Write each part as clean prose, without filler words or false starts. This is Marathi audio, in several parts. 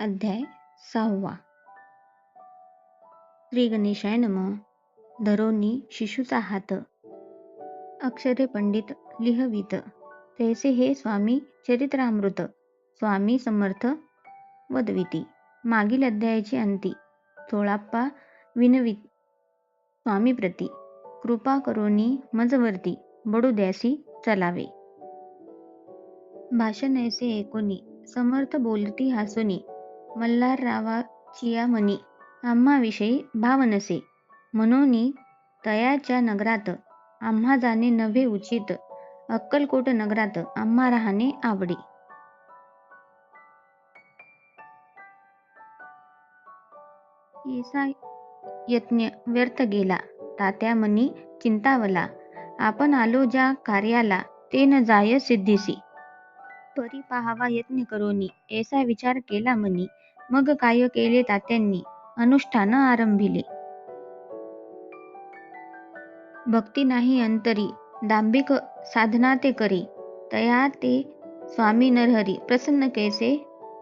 अध्याय 6. श्री गणेशाय नमः. धरोनी शिशूचा हात. अक्षरे पंडित लिहवीत तैसे हे स्वामी चरित्रामृत. स्वामी समर्थ वदविती. मागील अध्यायाची अंती. 16 विनवीत स्वामी प्रती. कृपा करोनी मजवर्ती बडू द्यासी चलावे. भाषण ऐसे ऐकोनी समर्थ बोलती हासोनी. मल्हाररावाचिया मनी आम्हाविषयी भाव नसे. म्हणोनी तयाच्या नगरात आम्हा जाणे नव्हे उचित. अक्कलकोट नगरात आम्हा राहणे आवडी. येसा यत्न व्यर्थ गेला. तात्या मनी चिंतावला. आपण आलो ज्या कार्याला ते न जाय सिद्धीसी. परी पाहावा यत्न करोनी ऐसा विचार केला मनी. मग काय केले तात्यांनी अनुष्ठान आरंभिले. भक्ती नाही अंतरी दांभिक साधना ते करी. तया ते स्वामी नरहरी प्रसन्न कैसे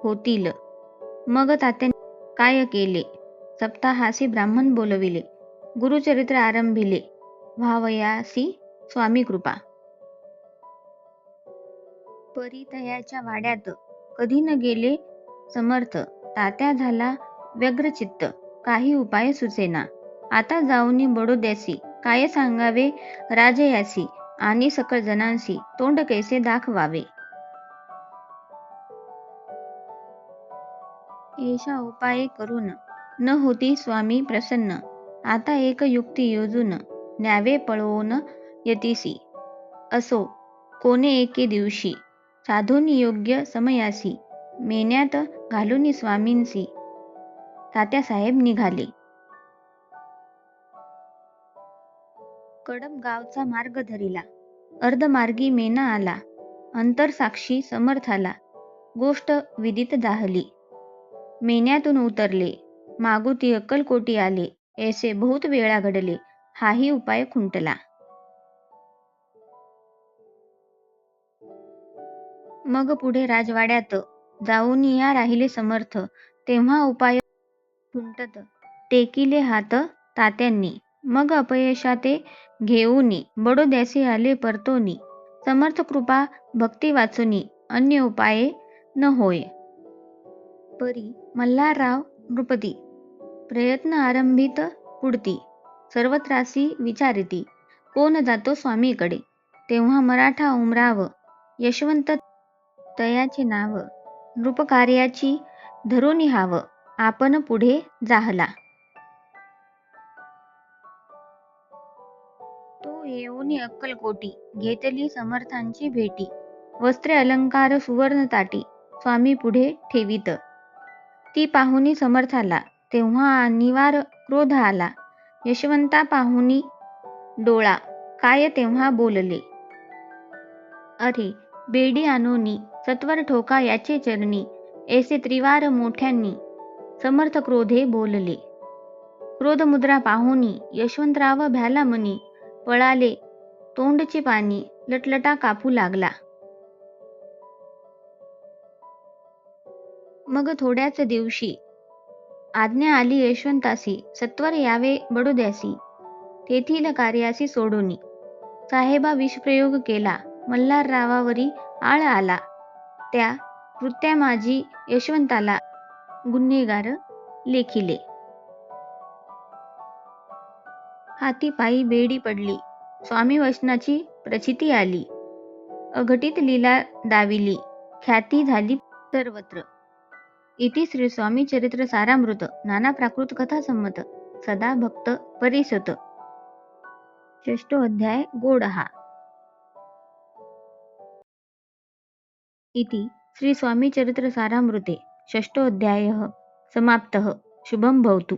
होतील. मग तात्यांनी काय केले. सप्ताहासी ब्राह्मण बोलविले. गुरुचरित्र आरंभिले. व्हावयासी स्वामी कृपा. परी तयाच्या वाड्यात कधी न गेले समर्थ. तात्या झाला व्यग्रचित्त काही उपाय सुचेना. आता जाऊनी बडोद्यासी काय सांगावे राजयासी आणि सकळ जणांसी तोंड कैसे दाखवावे. ऐशा उपाय करून न होती स्वामी प्रसन्न. आता एक युक्ती योजून न्यावे पळवून यतीसी. असो कोणे एके दिवशी साधूनी योग्य समयासी मेन्यात घालूनी स्वामींसी तात्यासाहेब निघाले. कडब गावचा मार्ग धरिला. अर्धमार्गी मेना आला. अंतरसाक्षी समर्थाला गोष्ट विदित जाहली. मेन्यातून उतरले. मागुती अक्कलकोटी आले. ऐसे बहुत वेळा घडले. हाही उपाय खुंटला. मग पुढे राजवाड्यात जाऊन या राहिले समर्थ. तेव्हा उपाय खुंटत टेकिले हात तात्यांनी. मग अपयशाते घेऊनी बडोद्यासी आले परतोनी. समर्थ कृपा भक्ती वाचुनी अन्य उपाये न होय. परी मल्हारराव नृपती प्रयत्न आरंभित पुढती. सर्वत्रासी विचारिती कोण जातो स्वामीकडे. तेव्हा मराठा उमराव यशवंत तयाचे नाव. नृपकार्याची धरोनी हाव. आपण पुढे जाहला. तो येऊनी अक्कलकोटी घेतली समर्थांची भेटी. वस्त्रे अलंकार सुवर्ण ताटी स्वामी पुढे ठेवीत. ती पाहुनी समर्थाला तेव्हा अनिवार क्रोध आला. यशवंता पाहुनी डोळा काय तेव्हा बोलले. अरे बेडी आणोनी सत्वर ठोका याचे चरणी. ऐसे त्रिवार मोठ्यांनी समर्थ क्रोधे बोलले. क्रोधमुद्रा पाहुनी यशवंतराव भ्याला मनी. पळाले तोंडचे पाणी लटलटा कापू लागला. मग थोड्याच दिवशी आज्ञा आली यशवंतासी सत्वर यावे बडोद्यासी. तेथील कार्यासी सोडूनी. साहेबा विषप्रयोग केला. मल्हाररावावरी आळ आला. त्या कृत्यामाजी यशवंताला गुन्हेगार लेखिले. हाती पायी बेडी पडली. स्वामी वचनाची प्रचिती आली. अघटित लीला दाविली. ख्याती झाली सर्वत्र. इति श्री स्वामी चरित्र सारामृत नाना प्राकृत कथा संमत सदा भक्त परिसत. 6 अध्याय गोडहा. इति श्री स्वामी चरित्र सारामृते 6 अध्यायः समाप्तः. शुभं भवतु.